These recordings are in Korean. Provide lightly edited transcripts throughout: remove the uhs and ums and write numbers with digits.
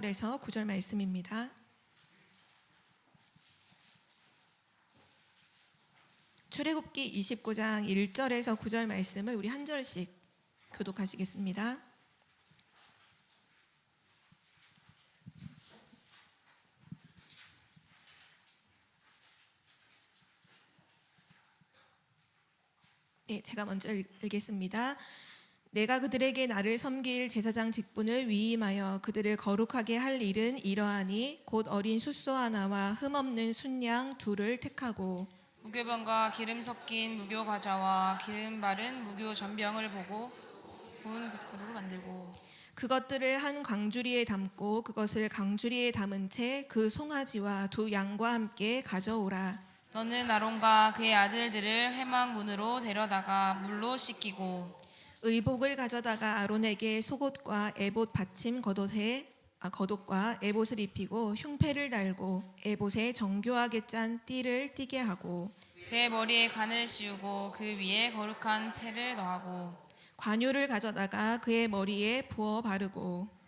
에서 9절 말씀입니다. 출애굽기 29장 1절에서 9절 말씀을 우리 한 절씩 교독하시겠습니다. 네, 제가 먼저 읽겠습니다. 내가 그들에게 나를 섬길 제사장 직분을 위임하여 그들을 거룩하게 할 일은 이러하니 곧 어린 숫소 하나와 흠없는 순양 둘을 택하고 무교병과 기름 섞인 무교 과자와 기름 바른 무교 전병을 보고 부은 빗가루로 만들고 그것들을 한 광주리에 담고 그것을 광주리에 담은 채 그 송아지와 두 양과 함께 가져오라. 너는 아론과 그의 아들들을 회막문으로 데려다가 물로 씻기고 의복을 가져다가 아론에게 속옷과 에봇 받침 겉옷과 에봇을 입히고 흉패를 달고 에봇에 정교하게 짠 띠를 띠게 하고 그의 머리에 간을 씌우고 그 위에 거룩한 패를 더하고 관유를 가져다가 그의 머리에 부어 바르고.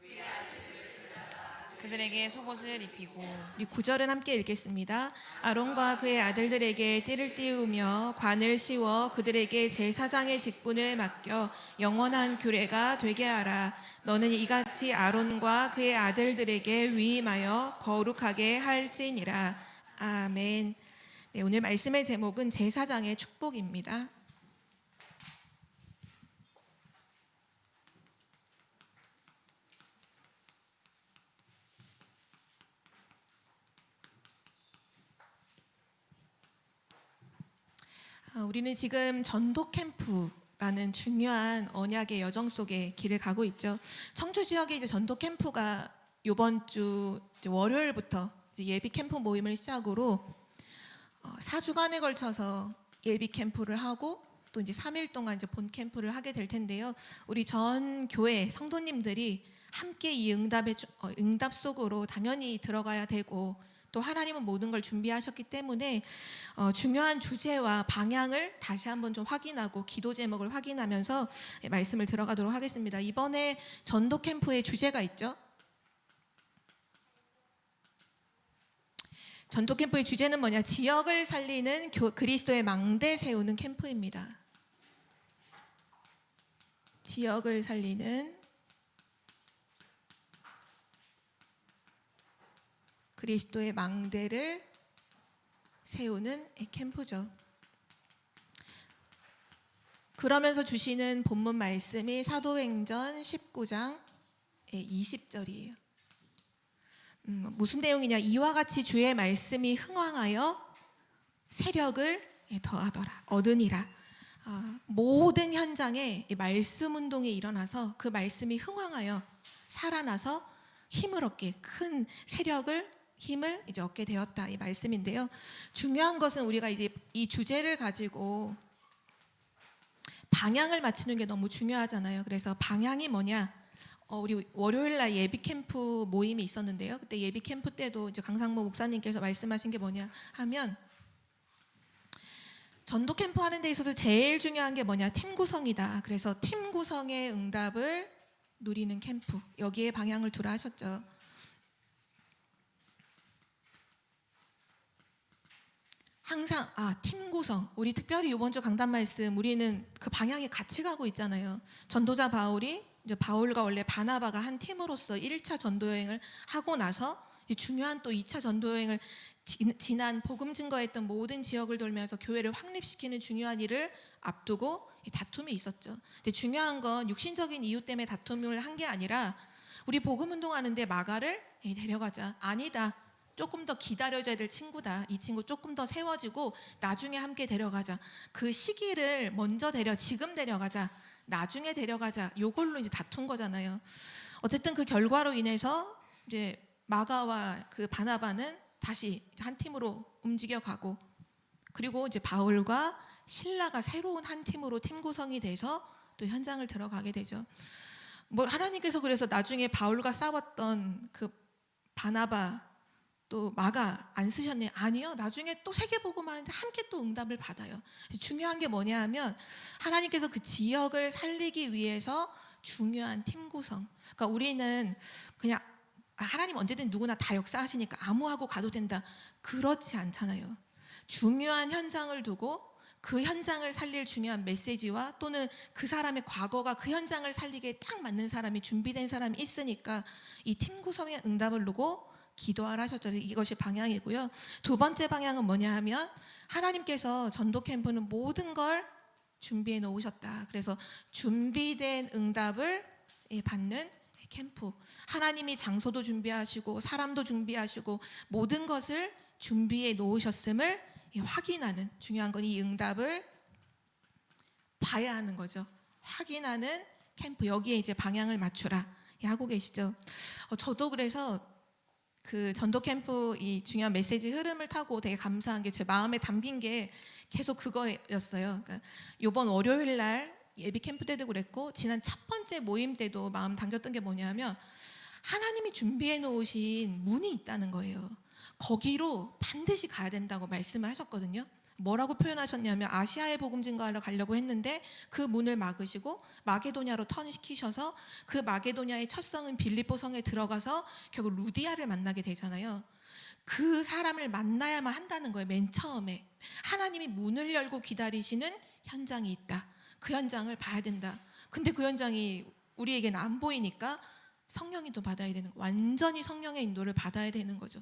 그들에게 속옷을 입히고 우리 9절은 함께 읽겠습니다. 아론과 그의 아들들에게 띠를 띄우며 관을 씌워 그들에게 제사장의 직분을 맡겨 영원한 규례가 되게 하라. 너는 이같이 아론과 그의 아들들에게 위임하여 거룩하게 할지니라. 아멘. 네, 오늘 말씀의 제목은 제사장의 축복입니다. 우리는 지금 전도 캠프라는 중요한 언약의 여정 속에 길을 가고 있죠. 청주 지역에 이제 전도 캠프가 이번 주 월요일부터 이제 예비 캠프 모임을 시작으로 4주간에 걸쳐서 예비 캠프를 하고 또 이제 3일 동안 이제 본 캠프를 하게 될 텐데요. 우리 전 교회 성도님들이 함께 이 응답 속으로 당연히 들어가야 되고 또 하나님은 모든 걸 준비하셨기 때문에 중요한 주제와 방향을 다시 한번 좀 확인하고 기도 제목을 확인하면서 말씀을 들어가도록 하겠습니다. 이번에 전도 캠프의 주제가 있죠. 전도 캠프의 주제는 뭐냐? 지역을 살리는 그리스도의 망대 세우는 캠프입니다. 지역을 살리는 그리스도의 망대를 세우는 캠프죠. 그러면서 주시는 본문 말씀이 사도행전 19장 20절이에요. 무슨 내용이냐? 이와 같이 주의 말씀이 흥왕하여 세력을 더하더라. 얻으니라. 모든 현장에 말씀 운동이 일어나서 그 말씀이 흥왕하여 살아나서 힘을 얻게 큰 힘을 이제 얻게 되었다 이 말씀인데요. 중요한 것은 우리가 이제 이 주제를 가지고 방향을 맞추는 게 너무 중요하잖아요. 그래서 방향이 뭐냐? 우리 월요일 날 예비 캠프 모임이 있었는데요. 그때 예비 캠프 때도 이제 강상모 목사님께서 말씀하신 게 뭐냐 하면 전도 캠프 하는 데 있어서 제일 중요한 게 뭐냐? 팀 구성이다. 그래서 팀 구성의 응답을 누리는 캠프. 여기에 방향을 두라 하셨죠. 항상 팀 구성. 우리 특별히 이번 주 강단 말씀 우리는 그 방향에 같이 가고 있잖아요. 전도자 바울이 이제 바울과 원래 바나바가 한 팀으로서 1차 전도 여행을 하고 나서 이제 중요한 또 2차 전도 여행을 지난 복음 증거했던 모든 지역을 돌면서 교회를 확립시키는 중요한 일을 앞두고 다툼이 있었죠. 근데 중요한 건 육신적인 이유 때문에 다툼을 한 게 아니라 우리 복음 운동하는데 마가를 데려가자. 아니다. 조금 더 기다려줘야 될 친구다. 이 친구 조금 더 세워지고 나중에 함께 데려가자. 그 시기를 먼저 지금 데려가자. 나중에 데려가자. 요걸로 이제 다툰 거잖아요. 어쨌든 그 결과로 인해서 이제 마가와 그 바나바는 다시 한 팀으로 움직여가고 그리고 이제 바울과 실라가 새로운 한 팀으로 팀 구성이 돼서 또 현장을 들어가게 되죠. 하나님께서 그래서 나중에 바울과 싸웠던 그 바나바 또 마가 안 쓰셨네. 아니요. 나중에 또 세계복음 하는데 함께 또 응답을 받아요. 중요한 게 뭐냐 하면 하나님께서 그 지역을 살리기 위해서 중요한 팀 구성. 그러니까 우리는 그냥 하나님 언제든 누구나 다 역사하시니까 아무하고 가도 된다. 그렇지 않잖아요. 중요한 현장을 두고 그 현장을 살릴 중요한 메시지와 또는 그 사람의 과거가 그 현장을 살리기에 딱 맞는 사람이 준비된 사람이 있으니까 이 팀 구성의 응답을 두고 기도하라 하셨죠. 이것이 방향이고요. 두 번째 방향은 뭐냐 하면 하나님께서 전도 캠프는 모든 걸 준비해 놓으셨다. 그래서 준비된 응답을 받는 캠프. 하나님이 장소도 준비하시고 사람도 준비하시고 모든 것을 준비해 놓으셨음을 확인하는, 중요한 건 이 응답을 봐야 하는 거죠. 확인하는 캠프. 여기에 이제 방향을 맞추라 하고 계시죠. 저도 그래서 그 전도 캠프 이 중요한 메시지 흐름을 타고 되게 감사한 게 제 마음에 담긴 게 계속 그거였어요. 그러니까 이번 월요일 날 예비 캠프 때도 그랬고 지난 첫 번째 모임 때도 마음 담겼던 게 뭐냐면 하나님이 준비해 놓으신 문이 있다는 거예요. 거기로 반드시 가야 된다고 말씀을 하셨거든요. 뭐라고 표현하셨냐면 아시아에 복음 증거하러 가려고 했는데 그 문을 막으시고 마게도냐로 턴시키셔서 그 마게도냐의 첫 성은 빌립보 성에 들어가서 결국 루디아를 만나게 되잖아요. 그 사람을 만나야만 한다는 거예요. 맨 처음에 하나님이 문을 열고 기다리시는 현장이 있다. 그 현장을 봐야 된다. 근데 그 현장이 우리에게는 안 보이니까 성령이 또 받아야 되는 거. 완전히 성령의 인도를 받아야 되는 거죠.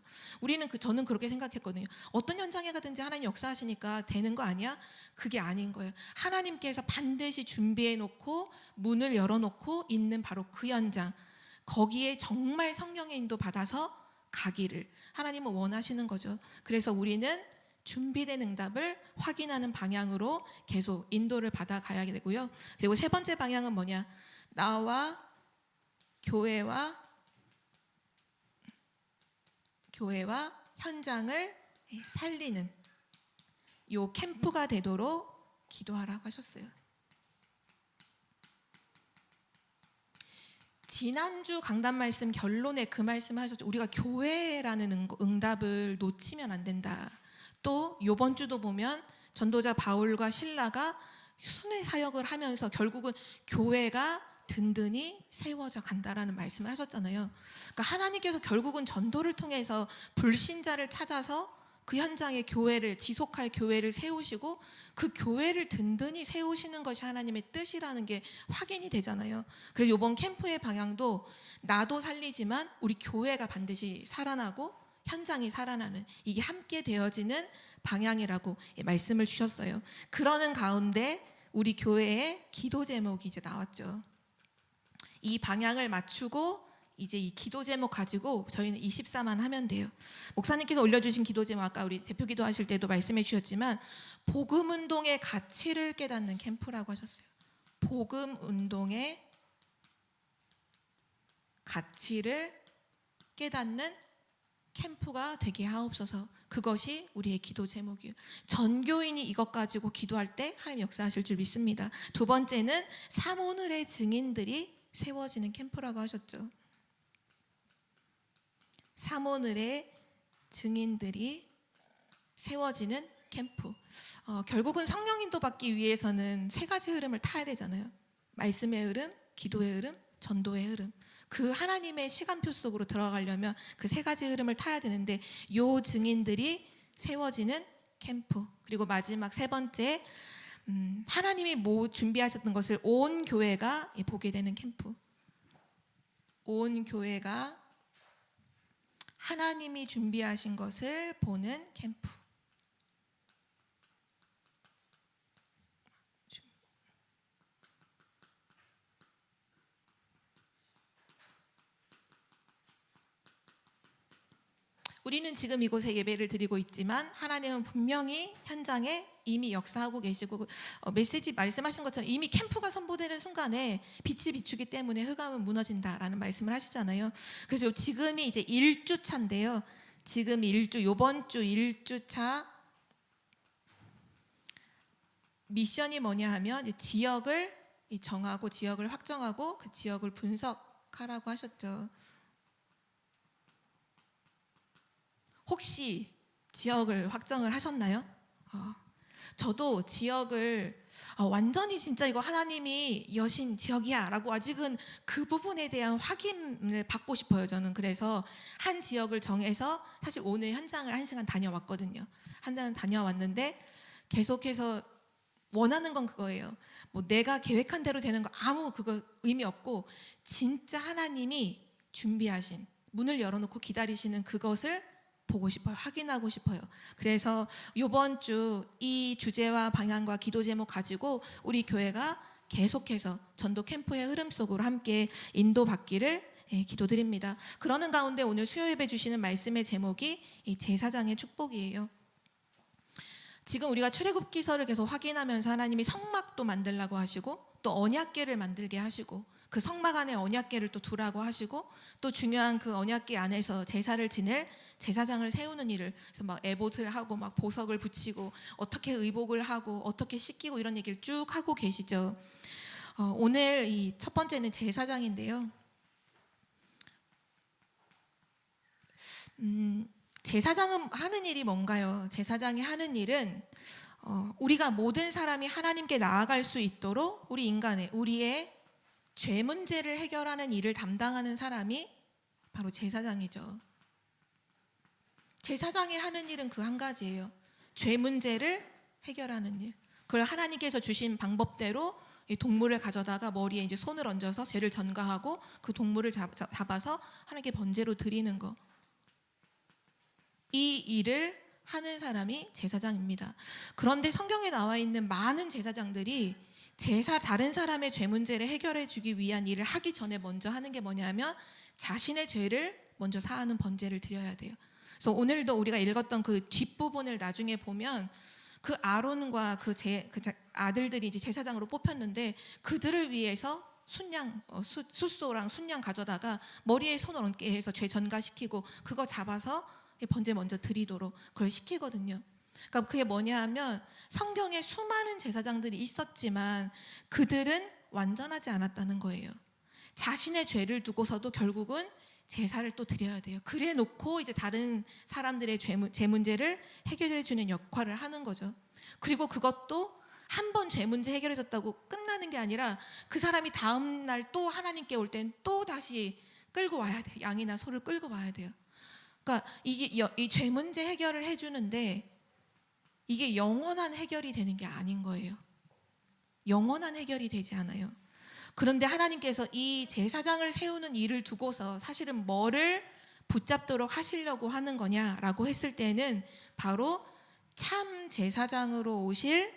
저는 그렇게 생각했거든요. 어떤 현장에 가든지 하나님 역사하시니까 되는 거 아니야? 그게 아닌 거예요. 하나님께서 반드시 준비해 놓고 문을 열어 놓고 있는 바로 그 현장. 거기에 정말 성령의 인도 받아서 가기를 하나님은 원하시는 거죠. 그래서 우리는 준비된 응답을 확인하는 방향으로 계속 인도를 받아 가야 되고요. 그리고 세 번째 방향은 뭐냐? 나와 교회와 현장을 살리는 요 캠프가 되도록 기도하라고 하셨어요. 지난주 강단 말씀 결론에 그 말씀을 하셨죠. 우리가 교회라는 응답을 놓치면 안 된다. 또 이번 주도 보면 전도자 바울과 실라가 순회 사역을 하면서 결국은 교회가 든든히 세워져 간다라는 말씀을 하셨잖아요. 그러니까 하나님께서 결국은 전도를 통해서 불신자를 찾아서 그 현장에 교회를 지속할 교회를 세우시고 그 교회를 든든히 세우시는 것이 하나님의 뜻이라는 게 확인이 되잖아요. 그래서 이번 캠프의 방향도 나도 살리지만 우리 교회가 반드시 살아나고 현장이 살아나는 이게 함께 되어지는 방향이라고 말씀을 주셨어요. 그러는 가운데 우리 교회의 기도 제목이 이제 나왔죠. 이 방향을 맞추고 이제 이 기도 제목 가지고 저희는 24만 하면 돼요. 목사님께서 올려주신 기도 제목 아까 우리 대표 기도하실 때도 말씀해 주셨지만 복음 운동의 가치를 깨닫는 캠프라고 하셨어요. 복음 운동의 가치를 깨닫는 캠프가 되게 하옵소서. 그것이 우리의 기도 제목이에요. 전교인이 이것 가지고 기도할 때 하나님 역사하실 줄 믿습니다. 두 번째는 삼오늘의 증인들이 세워지는 캠프라고 하셨죠. 삼오늘의 증인들이 세워지는 캠프. 결국은 성령 인도 받기 위해서는 세 가지 흐름을 타야 되잖아요. 말씀의 흐름, 기도의 흐름, 전도의 흐름. 그 하나님의 시간표 속으로 들어가려면 그 세 가지 흐름을 타야 되는데 요 증인들이 세워지는 캠프. 그리고 마지막 세 번째 하나님이 준비하셨던 것을 온 교회가 보게 되는 캠프. 온 교회가 하나님이 준비하신 것을 보는 캠프. 우리는 지금 이곳에 예배를 드리고 있지만 하나님은 분명히 현장에 이미 역사하고 계시고 메시지 말씀하신 것처럼 이미 캠프가 선포되는 순간에 빛이 비추기 때문에 흑암은 무너진다라는 말씀을 하시잖아요. 그래서 지금이 이제 1주차인데요. 지금 이번 주 1주차 미션이 뭐냐 하면 지역을 정하고 지역을 확정하고 그 지역을 분석하라고 하셨죠. 혹시 지역을 확정을 하셨나요? 저도 지역을 완전히 진짜 이거 하나님이 여신 지역이야라고 아직은 그 부분에 대한 확인을 받고 싶어요. 저는 그래서 한 지역을 정해서 사실 오늘 현장을 1시간 다녀왔거든요. 한달 다녀왔는데 계속해서 원하는 건 그거예요. 뭐 내가 계획한 대로 되는 거 아무 그거 의미 없고 진짜 하나님이 준비하신 문을 열어놓고 기다리시는 그것을 보고 싶어요. 확인하고 싶어요. 그래서 이번 주 이 주제와 방향과 기도 제목 가지고 우리 교회가 계속해서 전도 캠프의 흐름 속으로 함께 인도받기를 기도드립니다. 그러는 가운데 오늘 수요 예배 주시는 말씀의 제목이 이 제사장의 축복이에요. 지금 우리가 출애굽기서를 계속 확인하면서 하나님이 성막도 만들라고 하시고 또 언약궤를 만들게 하시고 그 성막 안에 언약궤를 또 두라고 하시고 또 중요한 그 언약궤 안에서 제사를 지낼 제사장을 세우는 일을 그래서 막 에봇을 하고 막 보석을 붙이고 어떻게 의복을 하고 어떻게 씻기고 이런 얘기를 쭉 하고 계시죠. 오늘 이 첫 번째는 제사장인데요. 제사장은 하는 일이 뭔가요? 제사장이 하는 일은 우리가 모든 사람이 하나님께 나아갈 수 있도록 우리 인간의 우리의 죄 문제를 해결하는 일을 담당하는 사람이 바로 제사장이죠. 제사장이 하는 일은 그 한 가지예요. 죄 문제를 해결하는 일. 그걸 하나님께서 주신 방법대로 이 동물을 가져다가 머리에 이제 손을 얹어서 죄를 전가하고 그 동물을 잡아서 하나님께 번제로 드리는 거. 이 일을 하는 사람이 제사장입니다. 그런데 성경에 나와 있는 많은 제사장들이 다른 사람의 죄 문제를 해결해 주기 위한 일을 하기 전에 먼저 하는 게 뭐냐면 자신의 죄를 먼저 사하는 번제를 드려야 돼요. 그래서 오늘도 우리가 읽었던 그 뒷부분을 나중에 보면 그 아론과 그 아들들이 이제 제사장으로 뽑혔는데 그들을 위해서 숫소랑 순양 가져다가 머리에 손을 얹게 해서 죄 전가시키고 그거 잡아서 번제 먼저 드리도록 그걸 시키거든요. 그러니까 그게 뭐냐 하면 성경에 수많은 제사장들이 있었지만 그들은 완전하지 않았다는 거예요. 자신의 죄를 두고서도 결국은 제사를 또 드려야 돼요. 그래 놓고 이제 다른 사람들의 죄 문제를 해결해 주는 역할을 하는 거죠. 그리고 그것도 한 번 죄 문제 해결해 줬다고 끝나는 게 아니라 그 사람이 다음 날 또 하나님께 올 땐 또 다시 끌고 와야 돼요. 양이나 소를 끌고 와야 돼요. 그러니까 이게 이 죄 문제 해결을 해 주는데 이게 영원한 해결이 되는 게 아닌 거예요. 영원한 해결이 되지 않아요. 그런데 하나님께서 이 제사장을 세우는 일을 두고서 사실은 뭐를 붙잡도록 하시려고 하는 거냐라고 했을 때는 바로 참 제사장으로 오실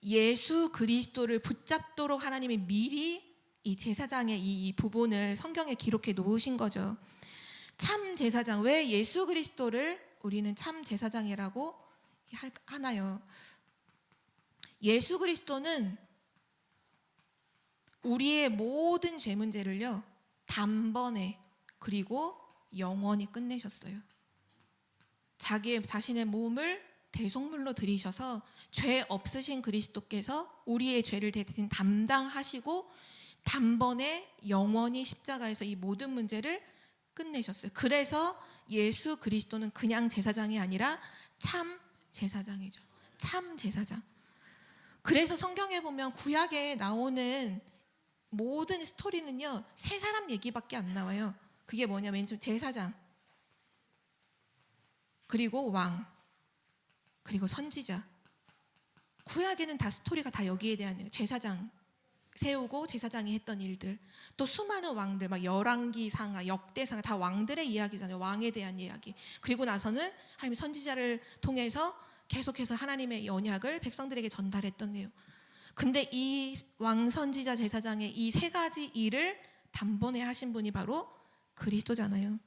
예수 그리스도를 붙잡도록 하나님이 미리 이 제사장의 이 부분을 성경에 기록해 놓으신 거죠. 참 제사장, 왜 예수 그리스도를 우리는 참 제사장이라고 하나요? 예수 그리스도는 우리의 모든 죄 문제를요 단번에 그리고 영원히 끝내셨어요. 자신의 몸을 대속물로 드리셔서 죄 없으신 그리스도께서 우리의 죄를 대신 담당하시고 단번에 영원히 십자가에서 이 모든 문제를 끝내셨어요. 그래서 예수 그리스도는 그냥 제사장이 아니라 참 제사장이죠. 참 제사장. 그래서 성경에 보면 구약에 나오는 모든 스토리는요 세 사람 얘기밖에 안 나와요. 그게 뭐냐면 제사장, 그리고 왕, 그리고 선지자. 구약에는 다 스토리가 다 여기에 대한 제사장 세우고 제사장이 했던 일들, 또 수많은 왕들, 막 열왕기상하, 역대상하 다 왕들의 이야기잖아요. 왕에 대한 이야기. 그리고 나서는 하나님이 선지자를 통해서 계속해서 하나님의 언약을 백성들에게 전달했던 내용. 근데 이 왕, 선지자, 제사장의 이 세 가지 일을 단번에 하신 분이 바로 그리스도잖아요.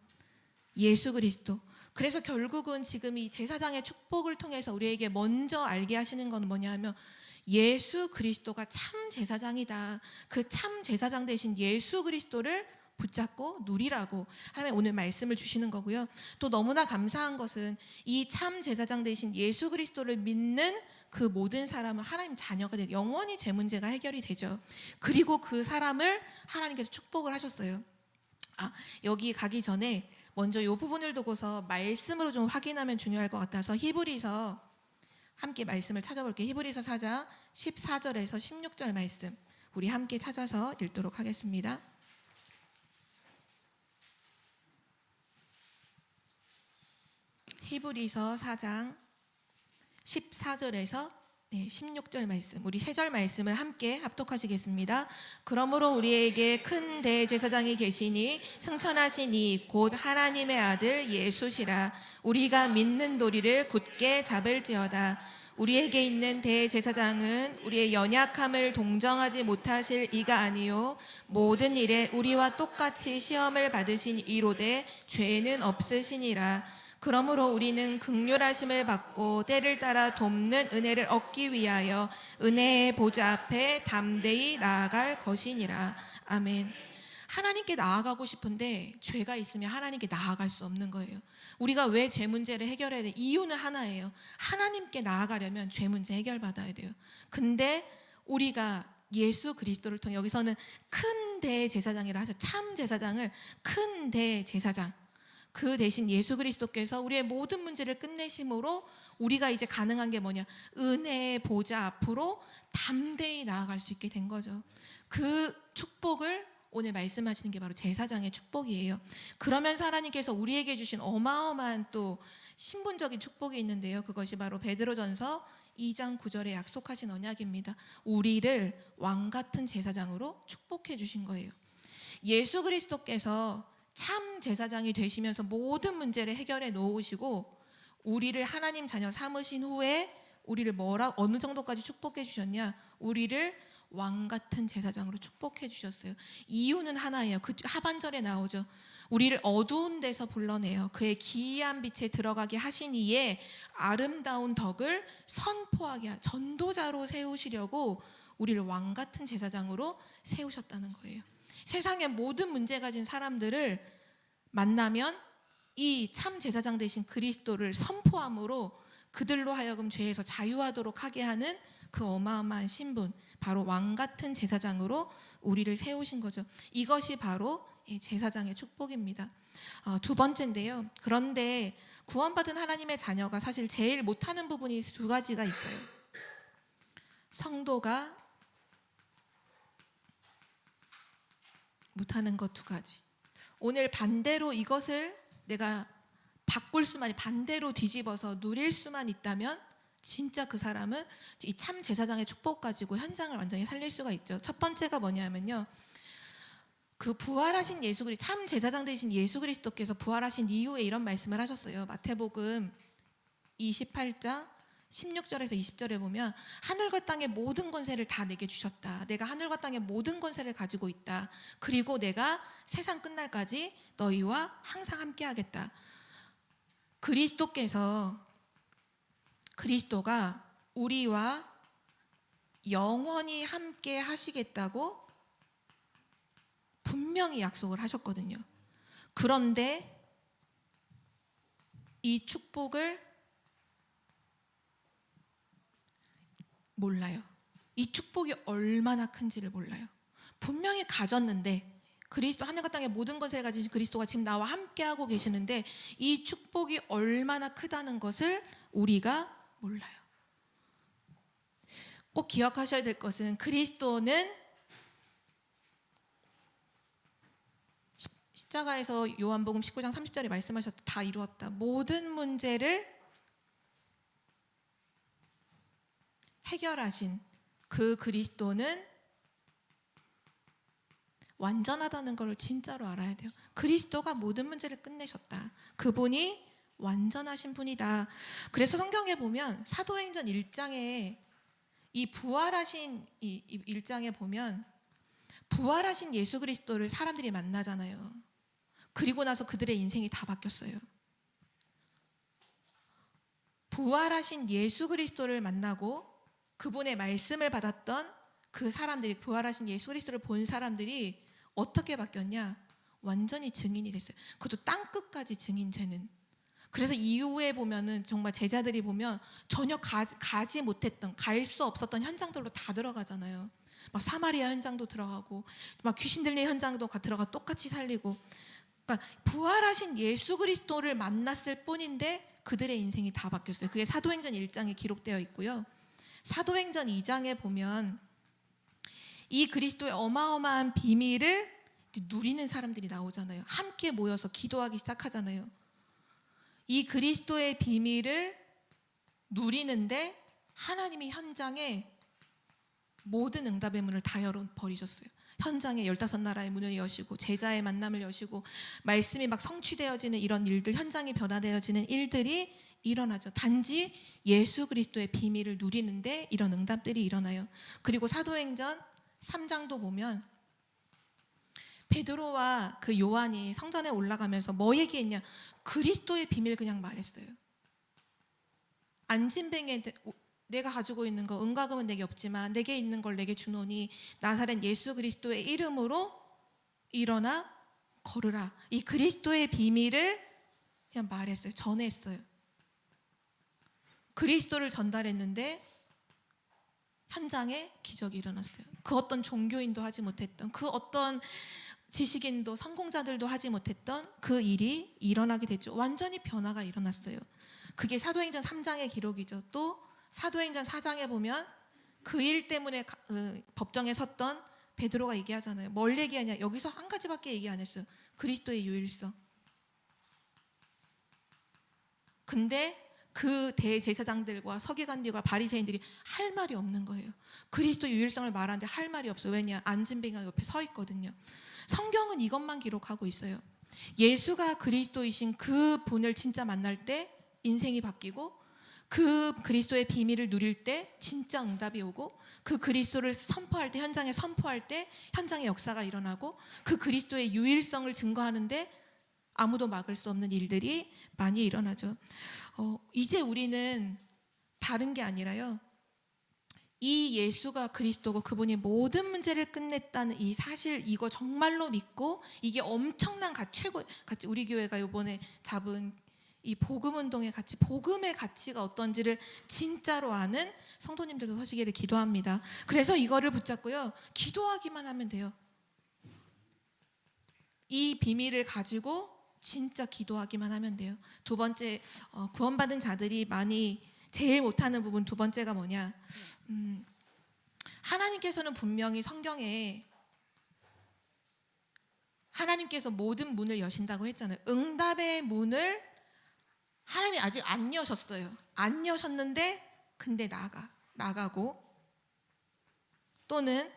예수 그리스도. 그래서 결국은 지금 이 제사장의 축복을 통해서 우리에게 먼저 알게 하시는 건 뭐냐 하면 예수 그리스도가 참 제사장이다. 그 참 제사장 되신 예수 그리스도를 붙잡고 누리라고 하나님 오늘 말씀을 주시는 거고요. 또 너무나 감사한 것은 이 참 제사장 되신 예수 그리스도를 믿는 그 모든 사람은 하나님 자녀가 되고 영원히 죄 문제가 해결이 되죠. 그리고 그 사람을 하나님께서 축복을 하셨어요. 여기 가기 전에 먼저 이 부분을 두고서 말씀으로 좀 확인하면 중요할 것 같아서 히브리서 함께 말씀을 찾아볼게요. 히브리서 4장 14절에서 16절 말씀 우리 함께 찾아서 읽도록 하겠습니다. 히브리서 4장 14절에서 16절 말씀 우리 세 절 말씀을 함께 합독하시겠습니다. 그러므로 우리에게 큰 대제사장이 계시니 승천하신 이 곧 하나님의 아들 예수시라. 우리가 믿는 도리를 굳게 잡을지어다. 우리에게 있는 대제사장은 우리의 연약함을 동정하지 못하실 이가 아니요 모든 일에 우리와 똑같이 시험을 받으신 이로되 죄는 없으시니라. 그러므로 우리는 긍휼하심을 받고 때를 따라 돕는 은혜를 얻기 위하여 은혜의 보좌 앞에 담대히 나아갈 것이니라. 아멘. 하나님께 나아가고 싶은데 죄가 있으면 하나님께 나아갈 수 없는 거예요. 우리가 왜 죄 문제를 해결해야 돼? 이유는 하나예요. 하나님께 나아가려면 죄 문제 해결받아야 돼요. 근데 우리가 예수 그리스도를 통해 여기서는 큰 대제사장이라 하셔. 참 제사장을 큰 대제사장 그 대신 예수 그리스도께서 우리의 모든 문제를 끝내심으로 우리가 이제 가능한 게 뭐냐? 은혜의 보좌 앞으로 담대히 나아갈 수 있게 된 거죠. 그 축복을 오늘 말씀하시는 게 바로 제사장의 축복이에요. 그러면서 하나님께서 우리에게 주신 어마어마한 또 신분적인 축복이 있는데요. 그것이 바로 베드로전서 2장 9절에 약속하신 언약입니다. 우리를 왕 같은 제사장으로 축복해 주신 거예요. 예수 그리스도께서 참 제사장이 되시면서 모든 문제를 해결해 놓으시고 우리를 하나님 자녀 삼으신 후에 우리를 어느 정도까지 축복해 주셨냐? 우리를 왕 같은 제사장으로 축복해 주셨어요. 이유는 하나예요. 그 하반절에 나오죠. 우리를 어두운 데서 불러내어 그의 기이한 빛에 들어가게 하신 이에 아름다운 덕을 선포하게 전도자로 세우시려고 우리를 왕 같은 제사장으로 세우셨다는 거예요. 세상의 모든 문제 가진 사람들을 만나면 이 참 제사장 되신 그리스도를 선포함으로 그들로 하여금 죄에서 자유하도록 하게 하는 그 어마어마한 신분, 바로 왕 같은 제사장으로 우리를 세우신 거죠. 이것이 바로 제사장의 축복입니다. 두 번째인데요. 그런데 구원받은 하나님의 자녀가 사실 제일 못하는 부분이 두 가지가 있어요. 성도가 못하는 것 두 가지. 오늘 반대로 이것을 내가 바꿀 수만, 반대로 뒤집어서 누릴 수만 있다면 진짜 그 사람은 이 참 제사장의 축복 가지고 현장을 완전히 살릴 수가 있죠. 첫 번째가 뭐냐면요. 그 부활하신 예수 그리스도, 참 제사장 되신 예수 그리스도께서 부활하신 이후에 이런 말씀을 하셨어요. 마태복음 28장 16절에서 20절에 보면 하늘과 땅의 모든 권세를 다 내게 주셨다. 내가 하늘과 땅의 모든 권세를 가지고 있다. 그리고 내가 세상 끝날까지 너희와 항상 함께 하겠다. 그리스도가 우리와 영원히 함께 하시겠다고 분명히 약속을 하셨거든요. 그런데 이 축복을 몰라요. 이 축복이 얼마나 큰지를 몰라요. 분명히 가졌는데 그리스도 하늘과 땅의 모든 것을 가지신 그리스도가 지금 나와 함께하고 계시는데 이 축복이 얼마나 크다는 것을 우리가 몰라요. 꼭 기억하셔야 될 것은 그리스도는 십자가에서 요한복음 19장 30절에 말씀하셨다. 다 이루었다. 모든 문제를 해결하신 그 그리스도는 완전하다는 걸 진짜로 알아야 돼요. 그리스도가 모든 문제를 끝내셨다. 그분이 완전하신 분이다. 그래서 성경에 보면 사도행전 1장에 이 부활하신 이 1장에 보면 부활하신 예수 그리스도를 사람들이 만나잖아요. 그리고 나서 그들의 인생이 다 바뀌었어요. 부활하신 예수 그리스도를 만나고 그분의 말씀을 받았던 그 사람들이, 부활하신 예수 그리스도를 본 사람들이 어떻게 바뀌었냐? 완전히 증인이 됐어요. 그것도 땅끝까지 증인되는. 그래서 이후에 보면은 정말 제자들이 보면 전혀 가지 못했던, 갈 수 없었던 현장들로 다 들어가잖아요. 막 사마리아 현장도 들어가고 막 귀신 들리는 현장도 들어가 똑같이 살리고 그러니까 부활하신 예수 그리스도를 만났을 뿐인데 그들의 인생이 다 바뀌었어요. 그게 사도행전 1장에 기록되어 있고요. 사도행전 2장에 보면 이 그리스도의 어마어마한 비밀을 누리는 사람들이 나오잖아요. 함께 모여서 기도하기 시작하잖아요. 이 그리스도의 비밀을 누리는데 하나님이 현장에 모든 응답의 문을 다 열어버리셨어요. 현장에 15나라의 문을 여시고 제자의 만남을 여시고 말씀이 막 성취되어지는 이런 일들, 현장이 변화되어지는 일들이 일어나죠. 단지 예수 그리스도의 비밀을 누리는데 이런 응답들이 일어나요. 그리고 사도행전 3장도 보면 베드로와 그 요한이 성전에 올라가면서 뭐 얘기했냐? 그리스도의 비밀 그냥 말했어요. 안진뱅에 내가 가지고 있는 거 은과 금은 내게 없지만 내게 있는 걸 내게 주노니 나사렛 예수 그리스도의 이름으로 일어나 걸으라. 이 그리스도의 비밀을 그냥 말했어요. 전했어요. 그리스도를 전달했는데 현장에 기적이 일어났어요. 그 어떤 종교인도 하지 못했던, 그 어떤 지식인도 성공자들도 하지 못했던 그 일이 일어나게 됐죠. 완전히 변화가 일어났어요. 그게 사도행전 3장의 기록이죠. 또 사도행전 4장에 보면 그 일 때문에 법정에 섰던 베드로가 얘기하잖아요. 뭘 얘기하냐? 여기서 한 가지밖에 얘기 안 했어요. 그리스도의 유일성. 근데 그 대제사장들과 서기관들과 바리새인들이 할 말이 없는 거예요. 그리스도 유일성을 말하는데 할 말이 없어요. 왜냐? 안진뱅이가 옆에 서 있거든요. 성경은 이것만 기록하고 있어요. 예수가 그리스도이신 그 분을 진짜 만날 때 인생이 바뀌고, 그 그리스도의 비밀을 누릴 때 진짜 응답이 오고, 그 그리스도를 선포할 때, 현장에 선포할 때 현장의 역사가 일어나고, 그 그리스도의 유일성을 증거하는데 아무도 막을 수 없는 일들이 많이 일어나죠. 이제 우리는 다른 게 아니라요, 이 예수가 그리스도고 그분이 모든 문제를 끝냈다는 이 사실, 이거 정말로 믿고 이게 엄청난 최고 가치, 우리 교회가 이번에 잡은 이 복음 운동의 가치, 복음의 가치가 어떤지를 진짜로 아는 성도님들도 서시기를 기도합니다. 그래서 이거를 붙잡고요, 기도하기만 하면 돼요. 이 비밀을 가지고 진짜 기도하기만 하면 돼요. 두 번째, 구원받은 자들이 많이 제일 못하는 부분 두 번째가 뭐냐? 하나님께서는 분명히 성경에 하나님께서 모든 문을 여신다고 했잖아요. 응답의 문을 하나님이 아직 안 여셨어요. 안 여셨는데 근데 나가고, 또는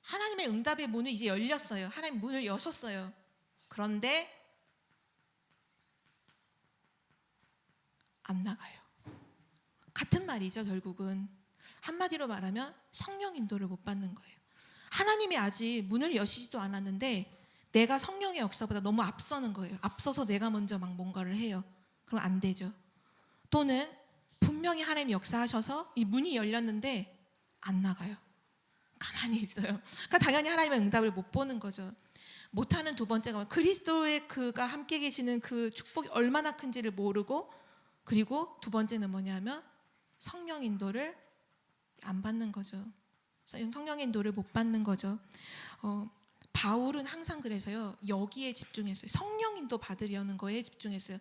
하나님의 응답의 문은 이제 열렸어요. 하나님 문을 여셨어요. 그런데 안 나가요. 같은 말이죠. 결국은 한마디로 말하면 성령 인도를 못 받는 거예요. 하나님이 아직 문을 여시지도 않았는데 내가 성령의 역사보다 너무 앞서는 거예요. 앞서서 내가 먼저 막 뭔가를 해요. 그럼 안 되죠. 또는 분명히 하나님이 역사하셔서 이 문이 열렸는데 안 나가요. 가만히 있어요. 그러니까 당연히 하나님의 응답을 못 보는 거죠. 못하는 두 번째가 그리스도의 그가 함께 계시는 그 축복이 얼마나 큰지를 모르고, 그리고 두 번째는 뭐냐면 성령 인도를 안 받는 거죠. 성령 인도를 못 받는 거죠. 바울은 항상 그래서요, 여기에 집중했어요. 성령 인도 받으려는 거에 집중했어요.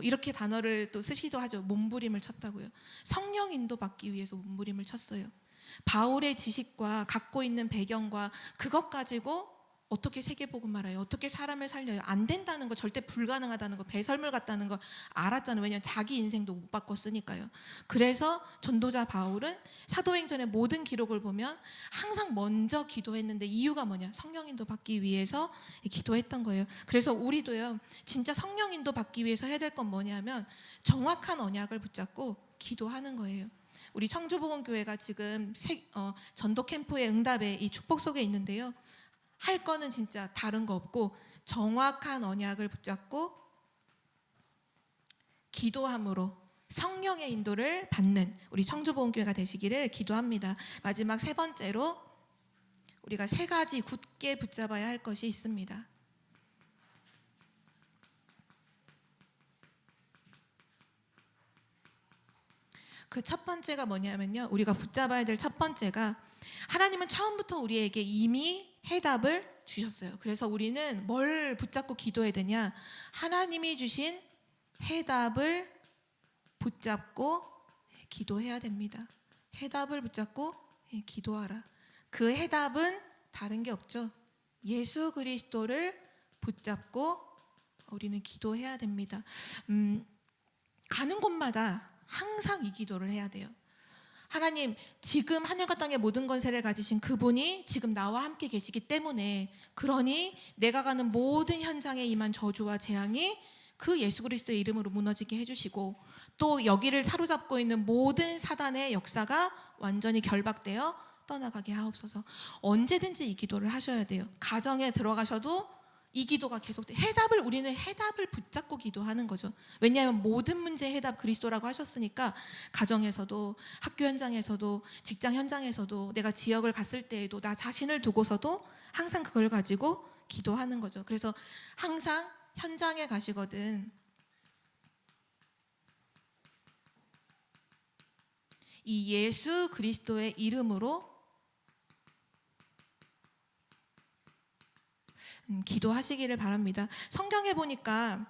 이렇게 단어를 또 쓰시기도 하죠. 몸부림을 쳤다고요. 성령 인도 받기 위해서 몸부림을 쳤어요. 바울의 지식과 갖고 있는 배경과 그것 가지고 어떻게 세계복음 말아요? 어떻게 사람을 살려요? 안 된다는 거, 절대 불가능하다는 거, 배설물 같다는 거 알았잖아요. 왜냐하면 자기 인생도 못 바꿨으니까요. 그래서 전도자 바울은 사도행전의 모든 기록을 보면 항상 먼저 기도했는데 이유가 뭐냐? 성령인도 받기 위해서 기도했던 거예요. 그래서 우리도요, 진짜 성령인도 받기 위해서 해야 될 건 뭐냐면 정확한 언약을 붙잡고 기도하는 거예요. 우리 청주복음교회가 지금 전도 캠프의 응답에 이 축복 속에 있는데요, 할 거는 진짜 다른 거 없고 정확한 언약을 붙잡고 기도함으로 성령의 인도를 받는 우리 청주복음교회가 되시기를 기도합니다. 마지막 세 번째로 우리가 세 가지 굳게 붙잡아야 할 것이 있습니다. 그 첫 번째가 뭐냐면요, 우리가 붙잡아야 될 첫 번째가, 하나님은 처음부터 우리에게 이미 해답을 주셨어요. 그래서 우리는 뭘 붙잡고 기도해야 되냐? 하나님이 주신 해답을 붙잡고 기도해야 됩니다. 해답을 붙잡고 기도하라. 그 해답은 다른 게 없죠. 예수 그리스도를 붙잡고 우리는 기도해야 됩니다. 가는 곳마다 항상 이 기도를 해야 돼요. 하나님, 지금 하늘과 땅의 모든 권세를 가지신 그분이 지금 나와 함께 계시기 때문에, 그러니 내가 가는 모든 현장에 임한 저주와 재앙이 그 예수 그리스도의 이름으로 무너지게 해주시고, 또 여기를 사로잡고 있는 모든 사단의 역사가 완전히 결박되어 떠나가게 하옵소서. 언제든지 이 기도를 하셔야 돼요. 가정에 들어가셔도 이 기도가 계속돼. 우리는 해답을 붙잡고 기도하는 거죠. 왜냐하면 모든 문제의 해답 그리스도라고 하셨으니까, 가정에서도, 학교 현장에서도, 직장 현장에서도, 내가 지역을 갔을 때에도, 나 자신을 두고서도 항상 그걸 가지고 기도하는 거죠. 그래서 항상 현장에 가시거든 이 예수 그리스도의 이름으로 기도하시기를 바랍니다. 성경에 보니까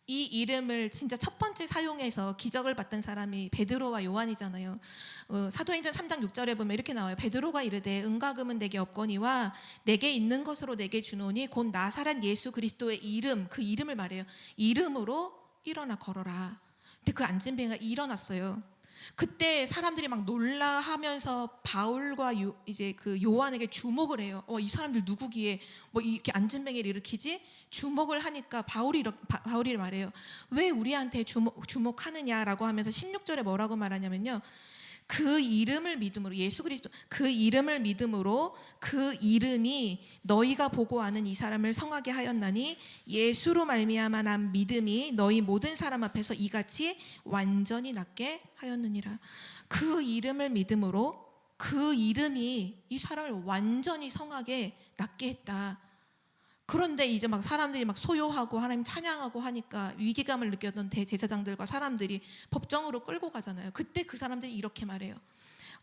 이 이름을 진짜 첫 번째 사용해서 기적을 봤던 사람이 베드로와 요한이잖아요. 사도행전 3장 6절에 보면 이렇게 나와요. 베드로가 이르되 은과 금은 내게 없거니와 내게 있는 것으로 내게 주노니 곧 나사렛 예수 그리스도의 이름, 그 이름을 말해요. 이름으로 일어나 걸어라. 근데 그 안진뱅이가 일어났어요. 그때 사람들이 막 놀라하면서 바울과 이제 그 요한에게 주목을 해요. 이 사람들 누구기에 뭐 이렇게 안진뱅이를 일으키지? 주목을 하니까 바울이 말해요. 왜 우리한테 주목하느냐라고 하면서 16절에 뭐라고 말하냐면요. 그 이름을 믿음으로, 예수 그리스도 그 이름을 믿음으로 그 이름이 너희가 보고 아는 이 사람을 성하게 하였나니 예수로 말미암아 난 믿음이 너희 모든 사람 앞에서 이같이 완전히 낫게 하였느니라. 그 이름을 믿음으로 그 이름이 이 사람을 완전히 성하게 낫게 했다. 그런데 이제 막 사람들이 막 소요하고 하나님 찬양하고 하니까 위기감을 느꼈던 대제사장들과 사람들이 법정으로 끌고 가잖아요. 그때 그 사람들이 이렇게 말해요.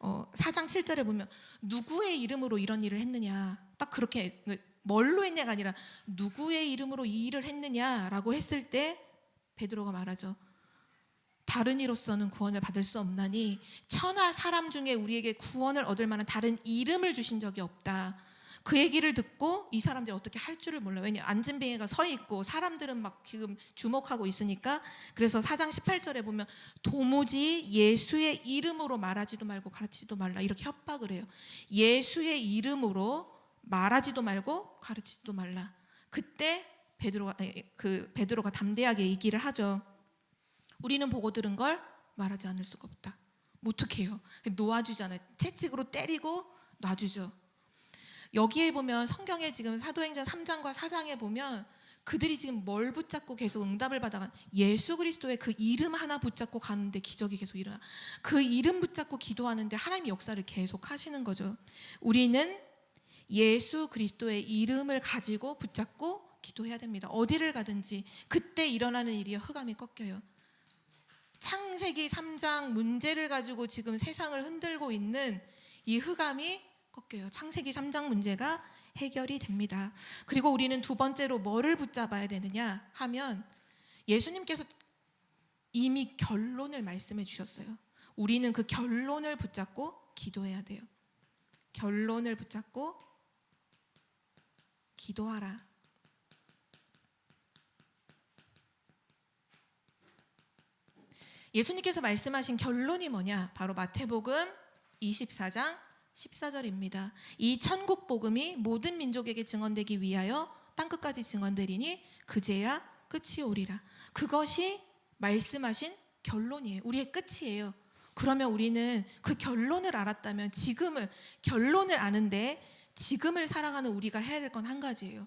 4장 7절에 보면 누구의 이름으로 이런 일을 했느냐, 딱 그렇게 뭘로 했냐가 아니라 누구의 이름으로 이 일을 했느냐라고 했을 때 베드로가 말하죠. 다른 이로서는 구원을 받을 수 없나니 천하 사람 중에 우리에게 구원을 얻을 만한 다른 이름을 주신 적이 없다. 그 얘기를 듣고 이 사람들이 어떻게 할 줄을 몰라요. 왜냐, 안진뱅이가 서 있고 사람들은 막 지금 주목하고 있으니까. 그래서 4장 18절에 보면 도무지 예수의 이름으로 말하지도 말고 가르치지도 말라, 이렇게 협박을 해요. 예수의 이름으로 말하지도 말고 가르치지도 말라. 그때 베드로가 담대하게 얘기를 하죠. 우리는 보고 들은 걸 말하지 않을 수가 없다. 뭐 어떻게 해요? 놓아주잖아요. 채찍으로 때리고 놔주죠. 여기에 보면 성경에 지금 사도행전 3장과 4장에 보면 그들이 지금 뭘 붙잡고 계속 응답을 받아간, 예수 그리스도의 그 이름 하나 붙잡고 가는데 기적이 계속 일어나. 그 이름 붙잡고 기도하는데 하나님이 역사를 계속 하시는 거죠. 우리는 예수 그리스도의 이름을 가지고 붙잡고 기도해야 됩니다. 어디를 가든지 그때 일어나는 일이요, 흑암이 꺾여요. 창세기 3장 문제를 가지고 지금 세상을 흔들고 있는 이 흑암이 꺾여요. 창세기 3장 문제가 해결이 됩니다. 그리고 우리는 두 번째로 뭐를 붙잡아야 되느냐 하면, 예수님께서 이미 결론을 말씀해 주셨어요. 우리는 그 결론을 붙잡고 기도해야 돼요. 결론을 붙잡고 기도하라. 예수님께서 말씀하신 결론이 뭐냐? 바로 마태복음 24장 14절입니다. 이 천국 복음이 모든 민족에게 증언되기 위하여 땅끝까지 증언되리니 그제야 끝이 오리라. 그것이 말씀하신 결론이에요. 우리의 끝이에요. 그러면 우리는 그 결론을 알았다면, 결론을 아는데 지금을 살아가는 우리가 해야 될 건 한 가지예요.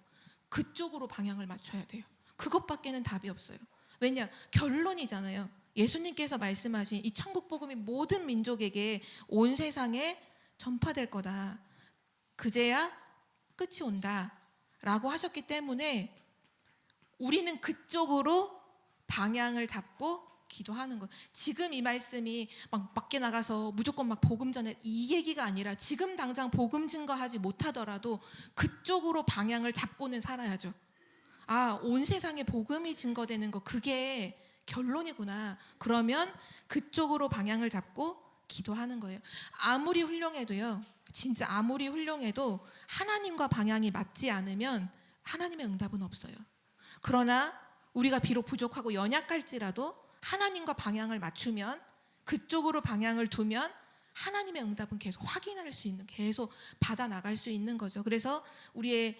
그쪽으로 방향을 맞춰야 돼요. 그것밖에는 답이 없어요. 왜냐? 결론이잖아요. 예수님께서 말씀하신 이 천국 복음이 모든 민족에게, 온 세상에 전파될 거다. 그제야 끝이 온다 라고 하셨기 때문에 우리는 그쪽으로 방향을 잡고 기도하는 거. 지금 이 말씀이 막 밖에 나가서 무조건 막 복음 전해 이 얘기가 아니라 지금 당장 복음 증거하지 못하더라도 그쪽으로 방향을 잡고는 살아야죠. 아, 온 세상에 복음이 증거되는 거 그게 결론이구나. 그러면 그쪽으로 방향을 잡고 기도하는 거예요. 아무리 훌륭해도요. 진짜 아무리 훌륭해도 하나님과 방향이 맞지 않으면 하나님의 응답은 없어요. 그러나 우리가 비록 부족하고 연약할지라도 하나님과 방향을 맞추면 그쪽으로 방향을 두면 하나님의 응답은 계속 확인할 수 있는, 계속 받아 나갈 수 있는 거죠. 그래서 우리의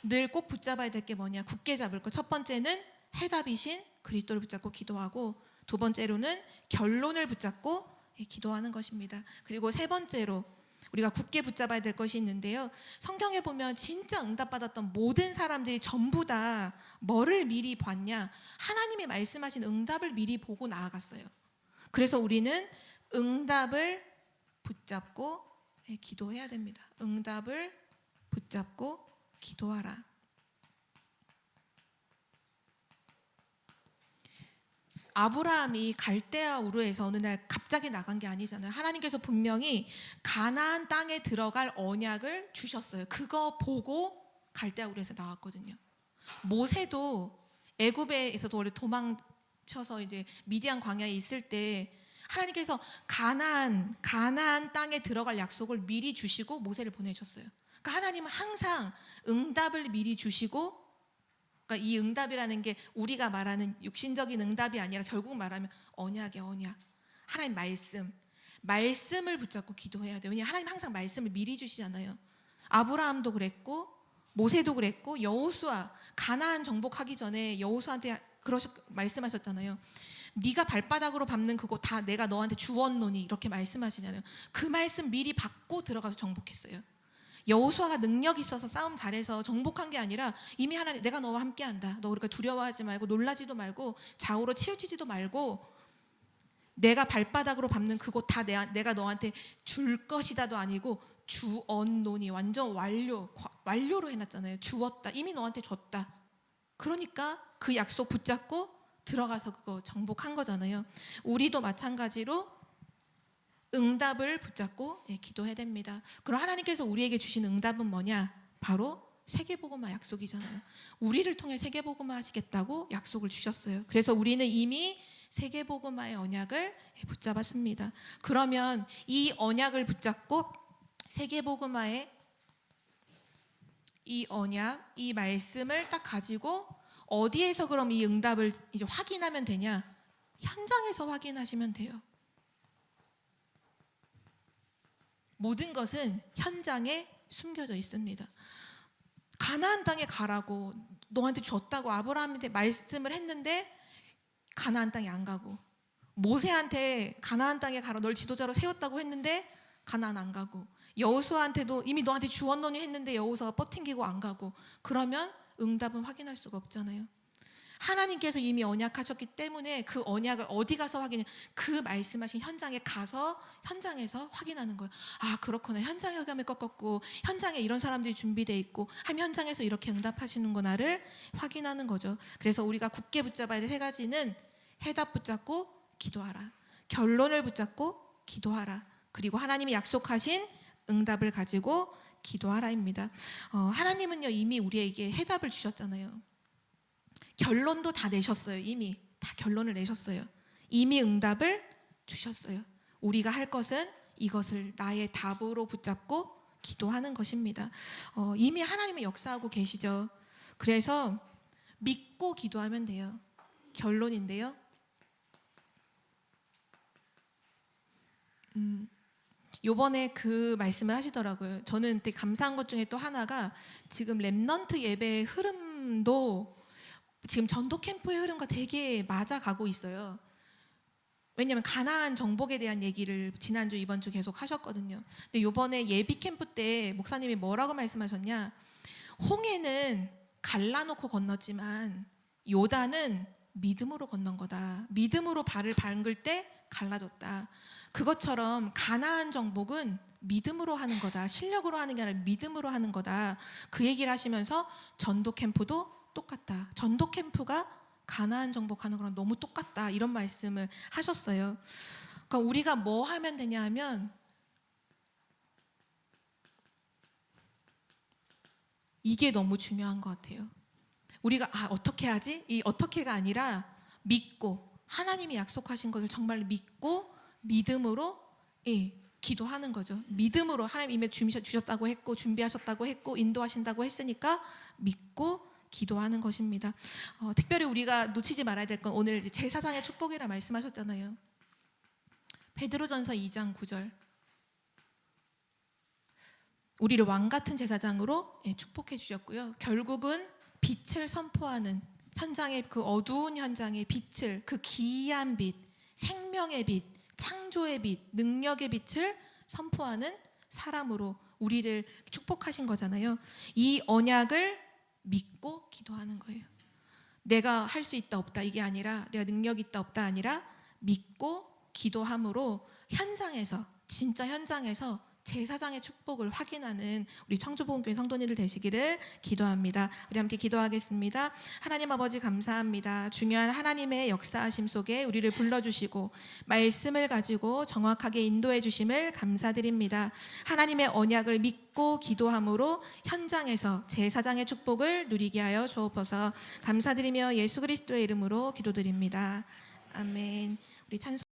늘 꼭 붙잡아야 될 게 뭐냐? 굳게 잡을 거. 첫 번째는 해답이신 그리스도를 붙잡고 기도하고, 두 번째로는 결론을 붙잡고 기도하는 것입니다. 그리고 세 번째로 우리가 굳게 붙잡아야 될 것이 있는데요. 성경에 보면 진짜 응답받았던 모든 사람들이 전부 다 뭐를 미리 봤냐? 하나님이 말씀하신 응답을 미리 보고 나아갔어요. 그래서 우리는 응답을 붙잡고 기도해야 됩니다. 응답을 붙잡고 기도하라. 아브라함이 갈대아 우르에서 어느 날 갑자기 나간 게 아니잖아요. 하나님께서 분명히 가나안 땅에 들어갈 언약을 주셨어요. 그거 보고 갈대아 우르에서 나왔거든요. 모세도 애굽에서도 원래 도망쳐서 이제 미디안 광야에 있을 때 하나님께서 가나안 땅에 들어갈 약속을 미리 주시고 모세를 보내셨어요. 그러니까 하나님은 항상 응답을 미리 주시고, 그러니까 이 응답이라는 게 우리가 말하는 육신적인 응답이 아니라 결국 말하면 언약이야, 언약. 하나님 말씀을 붙잡고 기도해야 돼요. 왜냐하면 하나님 항상 말씀을 미리 주시잖아요. 아브라함도 그랬고 모세도 그랬고 여호수아 가나안 정복하기 전에 여호수아한테 말씀하셨잖아요. 네가 발바닥으로 밟는 그거 다 내가 너한테 주었노니, 이렇게 말씀하시잖아요. 그 말씀 미리 받고 들어가서 정복했어요. 여호수아가 능력 있어서 싸움 잘해서 정복한 게 아니라 이미 하나님 내가 너와 함께한다. 너 그러니까 두려워하지 말고 놀라지도 말고 좌우로 치우치지도 말고 내가 발바닥으로 밟는 그곳 다 내가 너한테 줄 것이다도 아니고 주었노니, 완전 완료로 해놨잖아요. 주었다. 이미 너한테 줬다. 그러니까 그 약속 붙잡고 들어가서 그거 정복한 거잖아요. 우리도 마찬가지로 응답을 붙잡고 기도해야 됩니다. 그럼 하나님께서 우리에게 주신 응답은 뭐냐? 바로 세계복음화 약속이잖아요. 우리를 통해 세계복음화 하시겠다고 약속을 주셨어요. 그래서 우리는 이미 세계복음화의 언약을 붙잡았습니다. 그러면 이 언약을 붙잡고 세계복음화의 이 언약, 이 말씀을 딱 가지고 어디에서 그럼 이 응답을 이제 확인하면 되냐? 현장에서 확인하시면 돼요. 모든 것은 현장에 숨겨져 있습니다. 가나안 땅에 가라고 너한테 줬다고 아브라함한테 말씀을 했는데 가나안 땅에 안 가고, 모세한테 가나안 땅에 가라 널 지도자로 세웠다고 했는데 가나안 안 가고, 여호수아한테도 이미 너한테 주었노니 했는데 여호수아가 뻗팅기고 안 가고, 그러면 응답은 확인할 수가 없잖아요. 하나님께서 이미 언약하셨기 때문에 그 언약을 어디 가서 확인해? 그 말씀하신 현장에 가서 현장에서 확인하는 거예요. 아, 그렇구나. 현장에 흑암이 꺾었고 현장에 이런 사람들이 준비되어 있고 하면 현장에서 이렇게 응답하시는구나를 확인하는 거죠. 그래서 우리가 굳게 붙잡아야 될 세 가지는 해답 붙잡고 기도하라, 결론을 붙잡고 기도하라, 그리고 하나님이 약속하신 응답을 가지고 기도하라입니다. 하나님은요 이미 우리에게 해답을 주셨잖아요. 결론도 다 내셨어요. 이미 다 결론을 내셨어요. 이미 응답을 주셨어요. 우리가 할 것은 이것을 나의 답으로 붙잡고 기도하는 것입니다. 이미 하나님은 역사하고 계시죠. 그래서 믿고 기도하면 돼요. 결론인데요. 요번에 그 말씀을 하시더라고요. 저는 되게 감사한 것 중에 또 하나가 지금 렘넌트 예배의 흐름도 지금 전도 캠프의 흐름과 되게 맞아가고 있어요. 왜냐하면 가나안 정복에 대한 얘기를 지난주 이번주 계속 하셨거든요. 근데 요번에 예비 캠프 때 목사님이 뭐라고 말씀하셨냐? 홍해는 갈라놓고 건넜지만 요단은 믿음으로 건넌 거다. 믿음으로 발을 밟을 때 갈라졌다. 그것처럼 가나안 정복은 믿음으로 하는 거다. 실력으로 하는 게 아니라 믿음으로 하는 거다. 그 얘기를 하시면서 전도 캠프도 똑같다. 전도 캠프가 가나안 정복하는 거랑 너무 똑같다 이런 말씀을 하셨어요. 그러니까 우리가 뭐 하면 되냐 하면 이게 너무 중요한 것 같아요. 우리가 어떻게 하지? 이 어떻게가 아니라 믿고 하나님이 약속하신 것을 정말 믿고 믿음으로 기도하는 거죠. 믿음으로 하나님 이미 주셨다고 했고 준비하셨다고 했고 인도하신다고 했으니까 믿고 기도하는 것입니다. 특별히 우리가 놓치지 말아야 될 건 오늘 제사장의 축복이라 말씀하셨잖아요. 베드로전서 2장 9절 우리를 왕 같은 제사장으로 축복해 주셨고요. 결국은 빛을 선포하는 현장의 그 어두운 현장의 빛을 그 기이한 빛, 생명의 빛, 창조의 빛, 능력의 빛을 선포하는 사람으로 우리를 축복하신 거잖아요. 이 언약을 믿고 기도하는 거예요. 내가 할 수 있다 없다 이게 아니라 내가 능력 있다 없다 아니라 믿고 기도함으로 현장에서 진짜 현장에서 제사장의 축복을 확인하는 우리 청주복음교회 성도님들 되시기를 기도합니다. 우리 함께 기도하겠습니다. 하나님 아버지 감사합니다. 중요한 하나님의 역사하심 속에 우리를 불러주시고 말씀을 가지고 정확하게 인도해 주심을 감사드립니다. 하나님의 언약을 믿고 기도함으로 현장에서 제사장의 축복을 누리게 하여 주옵소서. 감사드리며 예수 그리스도의 이름으로 기도드립니다. 아멘. 우리 찬송